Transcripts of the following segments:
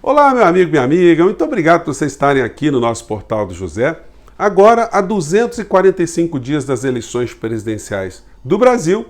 Olá, meu amigo, minha amiga, muito obrigado por vocês estarem aqui no nosso Portal do José. Agora, há 245 dias das eleições presidenciais do Brasil,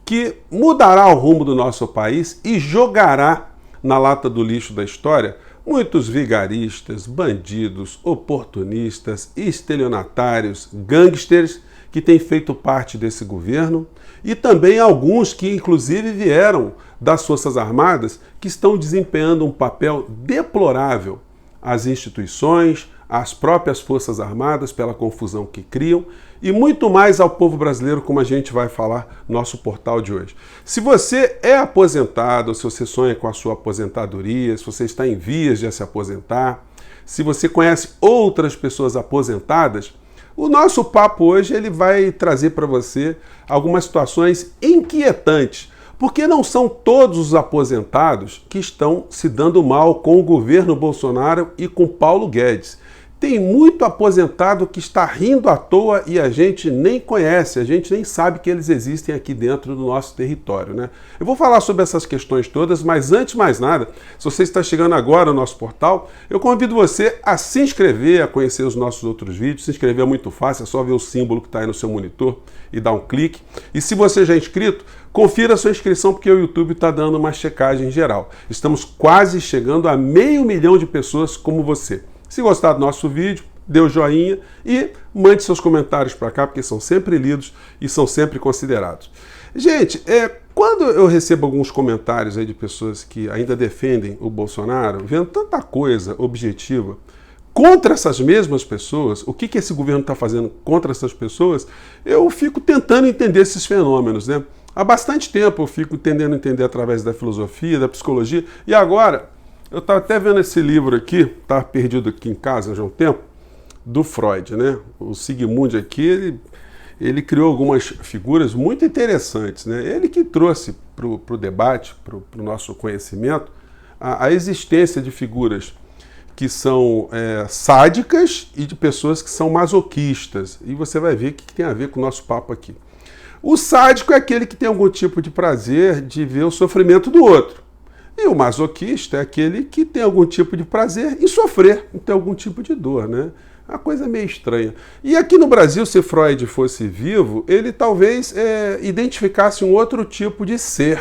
que mudará o rumo do nosso país e jogará na lata do lixo da história muitos vigaristas, bandidos, oportunistas, estelionatários, gangsters que têm feito parte desse governo e também alguns que inclusive vieram das Forças Armadas que estão desempenhando um papel deplorável às instituições, às próprias Forças Armadas pela confusão que criam e muito mais ao povo brasileiro, como a gente vai falar no nosso portal de hoje. Se você é aposentado, se você sonha com a sua aposentadoria, se você está em vias de se aposentar, se você conhece outras pessoas aposentadas, o nosso papo hoje ele vai trazer para você algumas situações inquietantes, porque não são todos os aposentados que estão se dando mal com o governo Bolsonaro e com Paulo Guedes. Tem muito aposentado que está rindo à toa e a gente nem conhece, a gente nem sabe que eles existem aqui dentro do nosso território, né? Eu vou falar sobre essas questões todas, mas antes de mais nada, se você está chegando agora no nosso portal, eu convido você a se inscrever, a conhecer os nossos outros vídeos. Se inscrever é muito fácil, é só ver o símbolo que está aí no seu monitor e dar um clique. E se você já é inscrito, confira a sua inscrição porque o YouTube está dando uma checagem geral. Estamos quase chegando a 500 mil de pessoas como você. Se gostar do nosso vídeo, dê o joinha e mande seus comentários para cá, porque são sempre lidos e são sempre considerados. Gente, quando eu recebo alguns comentários aí de pessoas que ainda defendem o Bolsonaro, vendo tanta coisa objetiva contra essas mesmas pessoas, o que esse governo está fazendo contra essas pessoas, eu fico tentando entender esses fenômenos, né? Há bastante tempo eu fico tentando entender através da filosofia, da psicologia, e agora eu estava até vendo esse livro aqui, estava perdido aqui em casa já há um tempo, do Freud, né? O Sigmund aqui, ele criou algumas figuras muito interessantes, né? Ele que trouxe para o debate, para o nosso conhecimento, a existência de figuras que são sádicas e de pessoas que são masoquistas. E você vai ver o que tem a ver com o nosso papo aqui. O sádico é aquele que tem algum tipo de prazer de ver o sofrimento do outro. E o masoquista é aquele que tem algum tipo de prazer em sofrer, em ter algum tipo de dor, né? Uma coisa meio estranha. E aqui no Brasil, se Freud fosse vivo, ele talvez identificasse um outro tipo de ser,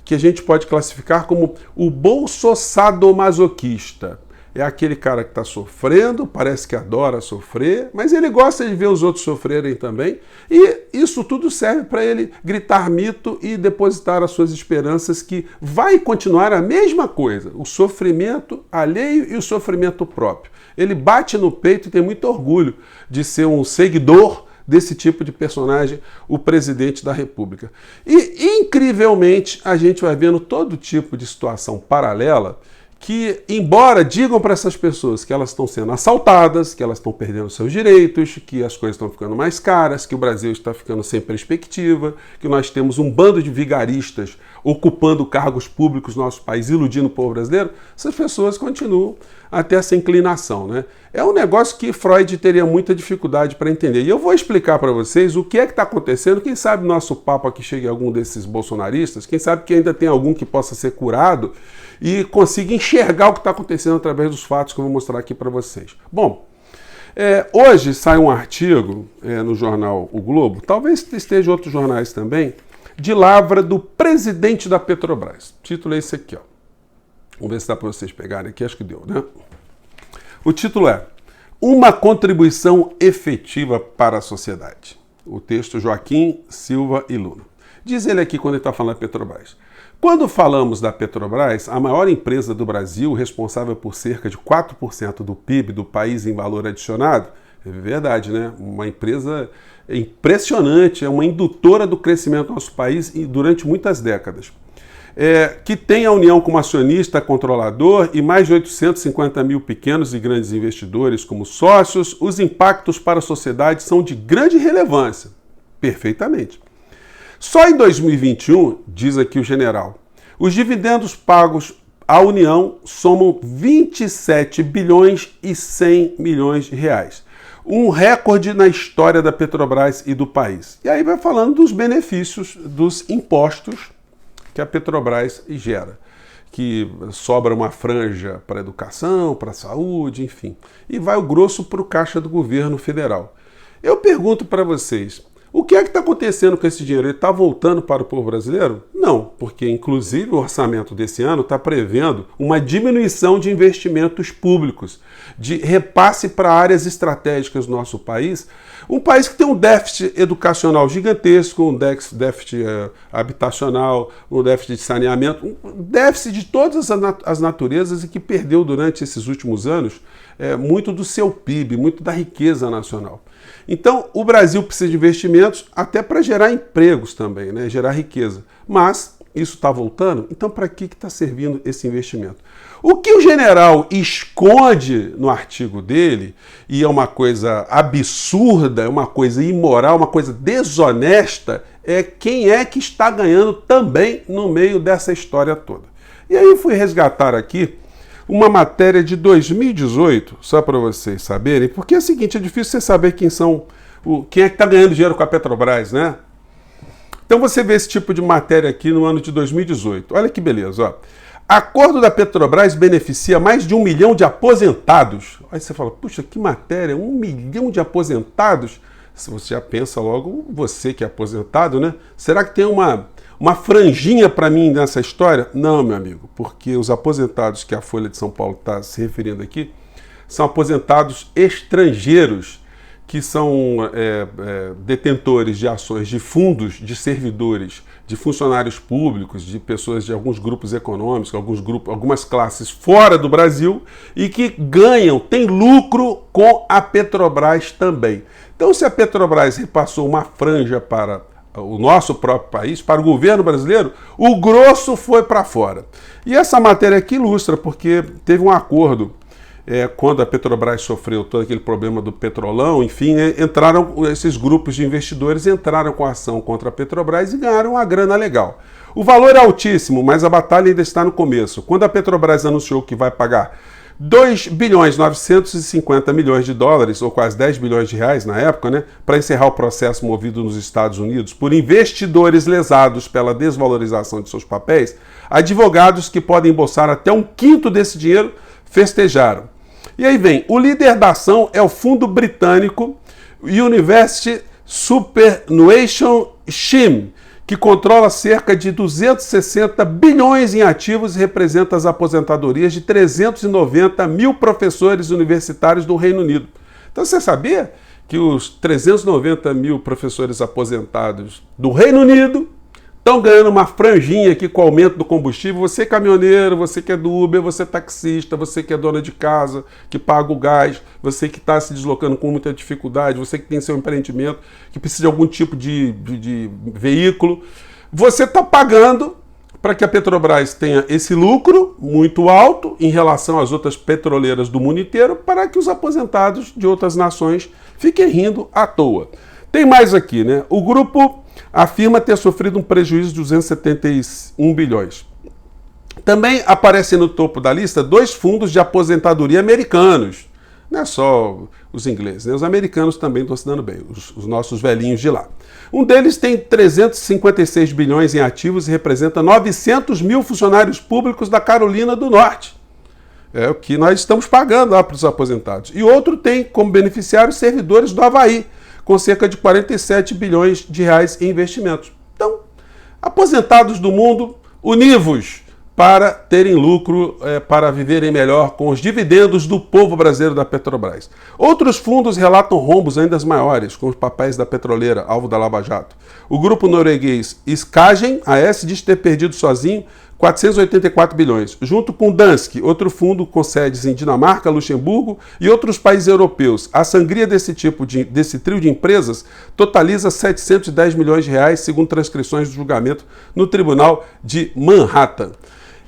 que a gente pode classificar como o bolsossadomasoquista. É aquele cara que está sofrendo, parece que adora sofrer, mas ele gosta de ver os outros sofrerem também. E isso tudo serve para ele gritar mito e depositar as suas esperanças que vai continuar a mesma coisa, o sofrimento alheio e o sofrimento próprio. Ele bate no peito e tem muito orgulho de ser um seguidor desse tipo de personagem, o presidente da República. E, incrivelmente, a gente vai vendo todo tipo de situação paralela que, embora digam para essas pessoas que elas estão sendo assaltadas, que elas estão perdendo seus direitos, que as coisas estão ficando mais caras, que o Brasil está ficando sem perspectiva, que nós temos um bando de vigaristas ocupando cargos públicos no nosso país, iludindo o povo brasileiro, essas pessoas continuam a ter essa inclinação, né? É um negócio que Freud teria muita dificuldade para entender. E eu vou explicar para vocês o que é que está acontecendo. Quem sabe nosso papo aqui chegue a algum desses bolsonaristas, quem sabe que ainda tem algum que possa ser curado e consiga enxergar o que está acontecendo através dos fatos que eu vou mostrar aqui para vocês. Bom, hoje sai um artigo no jornal O Globo, talvez esteja em outros jornais também, de lavra do presidente da Petrobras. O título é esse aqui, ó. Vamos ver se dá para vocês pegarem aqui, acho que deu, né? O título é Uma Contribuição Efetiva para a Sociedade. O texto Joaquim Silva e Luna. Diz ele aqui quando ele está falando da Petrobras. Quando falamos da Petrobras, a maior empresa do Brasil, responsável por cerca de 4% do PIB do país em valor adicionado, é verdade, né? Uma empresa impressionante, é uma indutora do crescimento do nosso país durante muitas décadas. Que tem a União como acionista controlador e mais de 850 mil pequenos e grandes investidores como sócios, os impactos para a sociedade são de grande relevância. Perfeitamente. Só em 2021, diz aqui o general, os dividendos pagos à União somam 27 bilhões e 100 milhões de reais. Um recorde na história da Petrobras e do país. E aí vai falando dos benefícios dos impostos que a Petrobras gera, que sobra uma franja para a educação, para a saúde, enfim. E vai o grosso para o caixa do governo federal. Eu pergunto para vocês, o que é que está acontecendo com esse dinheiro? Ele está voltando para o povo brasileiro? Não, porque inclusive o orçamento desse ano está prevendo uma diminuição de investimentos públicos, de repasse para áreas estratégicas do nosso país. Um país que tem um déficit educacional gigantesco, um déficit habitacional, um déficit de saneamento, um déficit de todas as naturezas e que perdeu durante esses últimos anos muito do seu PIB, muito da riqueza nacional. Então, o Brasil precisa de investimentos até para gerar empregos também, né? Gerar riqueza. Mas isso está voltando? Então, para que está servindo esse investimento? O que o general esconde no artigo dele, e é uma coisa absurda, é uma coisa imoral, uma coisa desonesta, é quem é que está ganhando também no meio dessa história toda. E aí eu fui resgatar aqui uma matéria de 2018, só para vocês saberem, porque é o seguinte, é difícil você saber quem é que está ganhando dinheiro com a Petrobras, né? Então você vê esse tipo de matéria aqui no ano de 2018. Olha que beleza, ó. Acordo da Petrobras beneficia mais de 1 milhão de aposentados. Aí você fala, puxa, que matéria, 1 milhão de aposentados? Se você já pensa logo, você que é aposentado, né? Será que tem uma franjinha para mim nessa história? Não, meu amigo, porque os aposentados que a Folha de São Paulo está se referindo aqui são aposentados estrangeiros, que são detentores de ações de fundos de servidores, de funcionários públicos, de pessoas de alguns grupos econômicos, algumas classes fora do Brasil e que ganham, têm lucro com a Petrobras também. Então, se a Petrobras repassou uma franja para o nosso próprio país, para o governo brasileiro, o grosso foi para fora. E essa matéria aqui ilustra, porque teve um acordo quando a Petrobras sofreu todo aquele problema do petrolão, enfim, esses grupos de investidores entraram com a ação contra a Petrobras e ganharam uma grana legal. O valor é altíssimo, mas a batalha ainda está no começo. Quando a Petrobras anunciou que vai pagar 2 bilhões 950 milhões de dólares, ou quase 10 bilhões de reais na época, né, para encerrar o processo movido nos Estados Unidos por investidores lesados pela desvalorização de seus papéis, advogados que podem embolsar até 1/5 desse dinheiro festejaram. E aí vem, o líder da ação é o fundo britânico University Superannuation Scheme, que controla cerca de 260 bilhões em ativos e representa as aposentadorias de 390 mil professores universitários do Reino Unido. Então você sabia que os 390 mil professores aposentados do Reino Unido estão ganhando uma franjinha aqui com o aumento do combustível? Você caminhoneiro, você que é do Uber, você taxista, você que é dona de casa, que paga o gás, você que está se deslocando com muita dificuldade, você que tem seu empreendimento, que precisa de algum tipo de veículo, você está pagando para que a Petrobras tenha esse lucro muito alto em relação às outras petroleiras do mundo inteiro, para que os aposentados de outras nações fiquem rindo à toa. Tem mais aqui, né? O grupo afirma ter sofrido um prejuízo de 271 bilhões. Também aparecem no topo da lista 2 fundos de aposentadoria americanos. Não é só os ingleses, né? Os americanos também estão se dando bem, os nossos velhinhos de lá. Um deles tem 356 bilhões em ativos e representa 900 mil funcionários públicos da Carolina do Norte. É o que nós estamos pagando lá para os aposentados. E outro tem como beneficiários servidores do Havaí, com cerca de 47 bilhões de reais em investimentos. Então, aposentados do mundo, univos para terem lucro, para viverem melhor com os dividendos do povo brasileiro da Petrobras. Outros fundos relatam rombos ainda maiores, com os papéis da petroleira, alvo da Lava Jato. O grupo norueguês Skagen AS diz ter perdido sozinho 484 bilhões, junto com Danske, outro fundo com sedes em Dinamarca, Luxemburgo e outros países europeus. A sangria desse trio de empresas totaliza 710 milhões de reais, segundo transcrições do julgamento no Tribunal de Manhattan.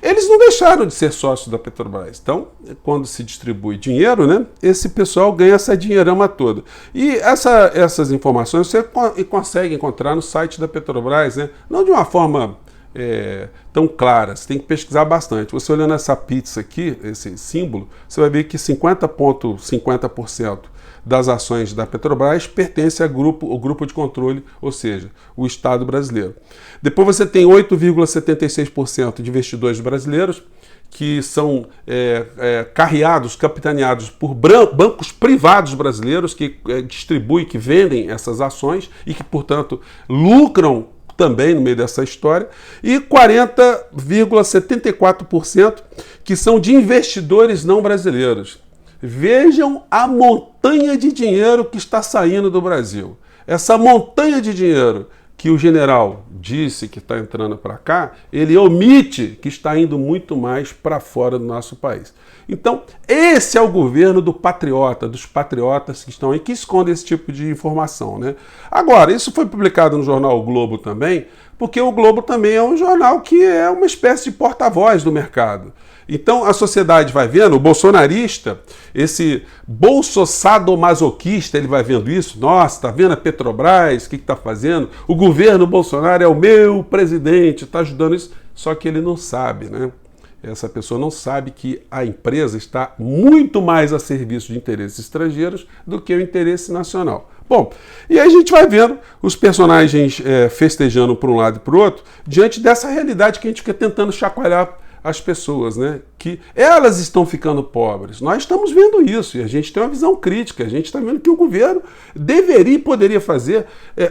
Eles não deixaram de ser sócios da Petrobras. Então, quando se distribui dinheiro, né, esse pessoal ganha essa dinheirama toda. E essas informações você consegue encontrar no site da Petrobras, né, não de uma forma tão clara, você tem que pesquisar bastante. Você olhando essa pizza aqui, esse símbolo, você vai ver que 50,50% das ações da Petrobras pertence ao grupo de controle, ou seja, o Estado brasileiro. Depois você tem 8,76% de investidores brasileiros que são carreados, capitaneados por bancos privados brasileiros que distribuem, que vendem essas ações e que, portanto, lucram também no meio dessa história, e 40,74% que são de investidores não brasileiros. Vejam a montanha de dinheiro que está saindo do Brasil. Essa montanha de dinheiro que o general disse que está entrando para cá, ele omite que está indo muito mais para fora do nosso país. Então, esse é o governo do patriota, dos patriotas que estão aí, que escondem esse tipo de informação, né? Agora, isso foi publicado no jornal O Globo também, porque o Globo também é um jornal que é uma espécie de porta-voz do mercado. Então a sociedade vai vendo, o bolsonarista, esse bolso-sadomasoquista, ele vai vendo isso, nossa, tá vendo a Petrobras, o que tá fazendo? O governo Bolsonaro é o meu presidente, tá ajudando isso, só que ele não sabe, né? Essa pessoa não sabe que a empresa está muito mais a serviço de interesses estrangeiros do que o interesse nacional. Bom, e aí a gente vai vendo os personagens festejando por um lado e por outro, diante dessa realidade que a gente fica tentando chacoalhar as pessoas, né? Que elas estão ficando pobres. Nós estamos vendo isso e a gente tem uma visão crítica. A gente está vendo que o governo deveria e poderia fazer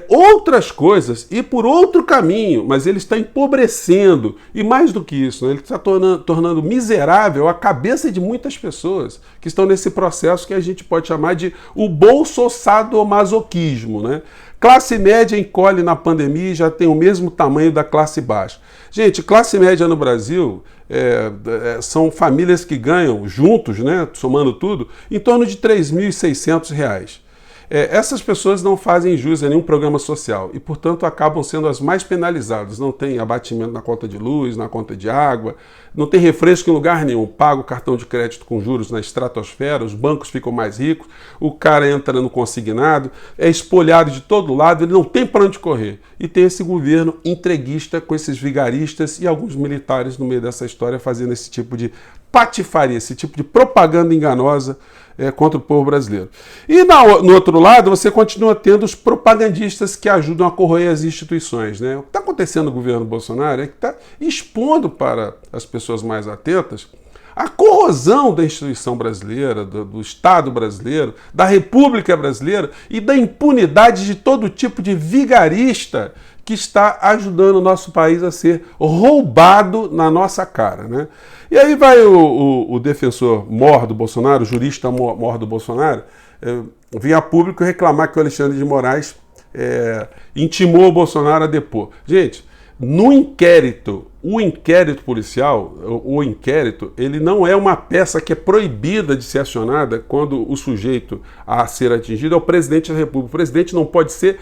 outras coisas e por outro caminho, mas ele está empobrecendo. E mais do que isso, né? Ele está tornando miserável a cabeça de muitas pessoas que estão nesse processo que a gente pode chamar de o bolso-sadomasoquismo, né? Classe média encolhe na pandemia e já tem o mesmo tamanho da classe baixa. Gente, classe média no Brasil são famílias que ganham juntos, né, somando tudo, em torno de R$ 3.600. Essas pessoas não fazem jus a nenhum programa social e, portanto, acabam sendo as mais penalizadas. Não tem abatimento na conta de luz, na conta de água, não tem refresco em lugar nenhum. Paga o cartão de crédito com juros na estratosfera, os bancos ficam mais ricos, o cara entra no consignado, é espolhado de todo lado, ele não tem para onde correr. E tem esse governo entreguista com esses vigaristas e alguns militares no meio dessa história fazendo esse tipo de patifaria, esse tipo de propaganda enganosa contra o povo brasileiro. E no outro lado, você continua tendo os propagandistas que ajudam a corroer as instituições, né? O que está acontecendo no governo Bolsonaro é que está expondo para as pessoas mais atentas a corrosão da instituição brasileira, do Estado brasileiro, da República brasileira e da impunidade de todo tipo de vigarista que está ajudando o nosso país a ser roubado na nossa cara, né? E aí vai o defensor mor do Bolsonaro, o jurista mor do Bolsonaro, vir a público reclamar que o Alexandre de Moraes intimou o Bolsonaro a depor. Gente, no inquérito, o inquérito policial, o inquérito, ele não é uma peça que é proibida de ser acionada quando o sujeito a ser atingido é o presidente da República. O presidente não pode ser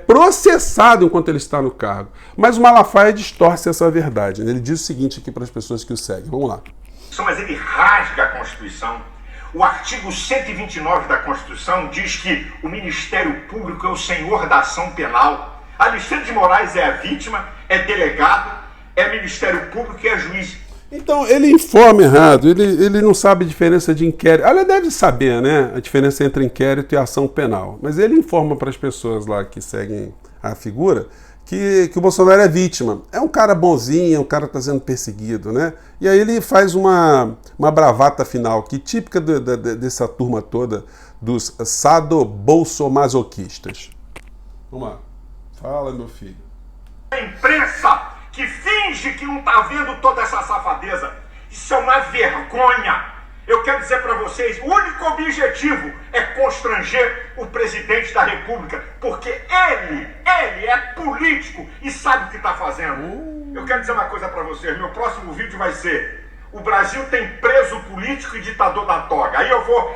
processado enquanto ele está no cargo. Mas o Malafaia distorce essa verdade. Ele diz o seguinte aqui para as pessoas que o seguem. Vamos lá. Mas ele rasga a Constituição. O artigo 129 da Constituição diz que o Ministério Público é o senhor da ação penal. Alexandre de Moraes é a vítima, é delegado, é Ministério Público e é juiz. Então, ele informa errado, ele não sabe a diferença de inquérito. Ele deve saber, né, a diferença entre inquérito e ação penal. Mas ele informa para as pessoas lá que seguem a figura que o Bolsonaro é vítima. É um cara bonzinho, é um cara que está sendo perseguido, né? E aí ele faz uma bravata final, que típica dessa turma toda dos sadobolsomasoquistas. Vamos lá. Fala, meu filho. A imprensa que finge que não está vendo toda essa safadeza. Isso é uma vergonha. Eu quero dizer para vocês, o único objetivo é constranger o presidente da República, porque ele é político e sabe o que está fazendo. Eu quero dizer uma coisa para vocês, meu próximo vídeo vai ser: o Brasil tem preso político e ditador da toga. Aí eu vou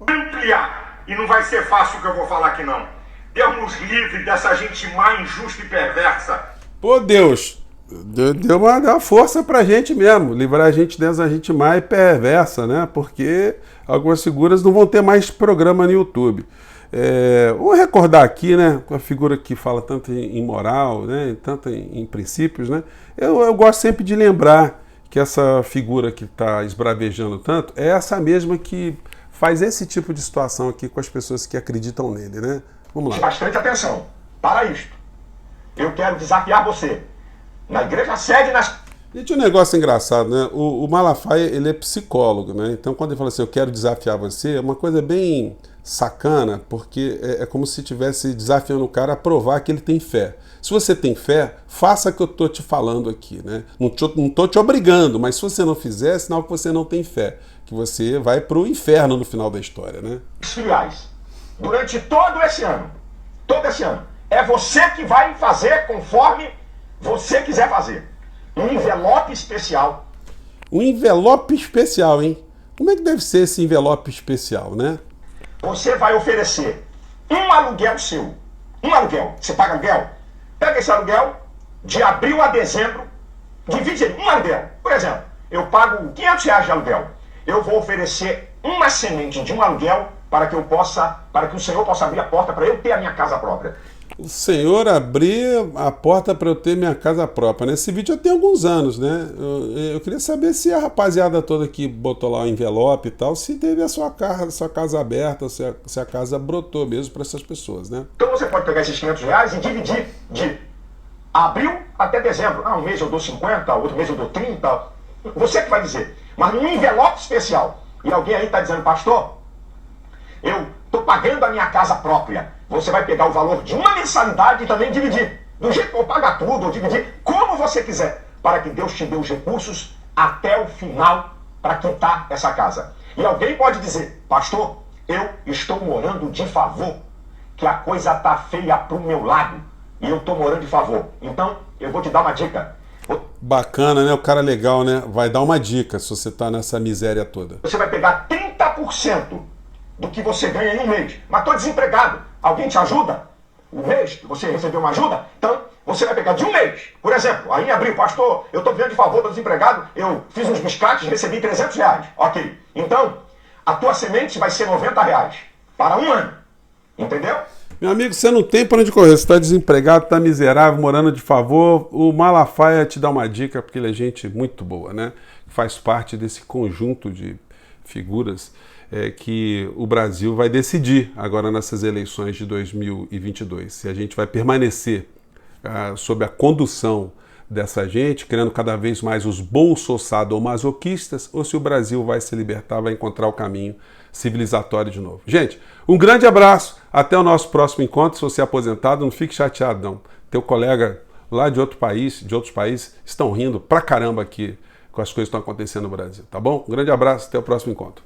ampliar, e não vai ser fácil o que eu vou falar aqui não. Deus nos livre dessa gente má, injusta e perversa. Pô, Deus, deu uma força pra gente mesmo, livrar a gente dessa gente má e perversa, né? Porque algumas figuras não vão ter mais programa no YouTube. Vou recordar aqui, né, a figura que fala tanto em moral, né, tanto em princípios, né? Eu gosto sempre de lembrar que essa figura que está esbravejando tanto é essa mesma que faz esse tipo de situação aqui com as pessoas que acreditam nele, né? Vamos lá. Bastante atenção para isto. Eu quero desafiar você. Na igreja sede, nas... Gente, um negócio engraçado, né? O Malafaia, ele é psicólogo, né? Então, quando ele fala assim, eu quero desafiar você, é uma coisa bem sacana, porque é como se estivesse desafiando o cara a provar que ele tem fé. Se você tem fé, faça o que eu estou te falando aqui, né? Não estou te obrigando, mas se você não fizer, é sinal que você não tem fé, que você vai para o inferno no final da história, né? Filiais, durante todo esse ano, é você que vai fazer conforme você quiser fazer. Um envelope especial. Um envelope especial, hein? Como é que deve ser esse envelope especial, né? Você vai oferecer um aluguel seu. Um aluguel. Você paga aluguel? Pega esse aluguel, de abril a dezembro, divide ele. Um aluguel. Por exemplo, eu pago R$500 de aluguel. Eu vou oferecer uma semente de um aluguel para que o Senhor possa abrir a porta para eu ter a minha casa própria. O Senhor abrir a porta para eu ter minha casa própria. Nesse vídeo já tem alguns anos, né? Eu queria saber se a rapaziada toda que botou lá o envelope e tal, se teve a sua casa aberta, se a casa brotou mesmo para essas pessoas, né? Então você pode pegar esses R$500 e dividir de abril até dezembro. Um mês eu dou 50, outro mês eu dou 30. Você que vai dizer. Mas num envelope especial. E alguém aí está dizendo, pastor, eu estou pagando a minha casa própria. Você vai pegar o valor de uma mensalidade e também dividir. Do jeito que eu pagar tudo, ou dividir, como você quiser, para que Deus te dê os recursos até o final para quitar essa casa. E alguém pode dizer, pastor, eu estou morando de favor, que a coisa está feia para o meu lado, e eu estou morando de favor. Então, eu vou te dar uma dica. Bacana, né? O cara legal, né? Vai dar uma dica se você está nessa miséria toda. Você vai pegar 30% do que você ganha em um mês. Mas estou desempregado. Alguém te ajuda? Um mês que você recebeu uma ajuda? Então, você vai pegar de um mês. Por exemplo, aí em abril, pastor, eu estou vivendo de favor, estou desempregado, eu fiz uns biscates, recebi R$300. Ok. Então, a tua semente vai ser R$90 para um ano. Entendeu? Meu amigo, você não tem para onde correr. Você está desempregado, está miserável, morando de favor. O Malafaia te dá uma dica, porque ele é gente muito boa, né? Faz parte desse conjunto de figuras que o Brasil vai decidir agora nessas eleições de 2022. Se a gente vai permanecer sob a condução dessa gente, criando cada vez mais os bolsossadomasoquistas, ou se o Brasil vai se libertar, vai encontrar o caminho civilizatório de novo. Gente, um grande abraço, até o nosso próximo encontro. Se você é aposentado, não fique chateado não. Teu colega lá de outros países, estão rindo pra caramba aqui com as coisas que estão acontecendo no Brasil, tá bom? Um grande abraço, até o próximo encontro.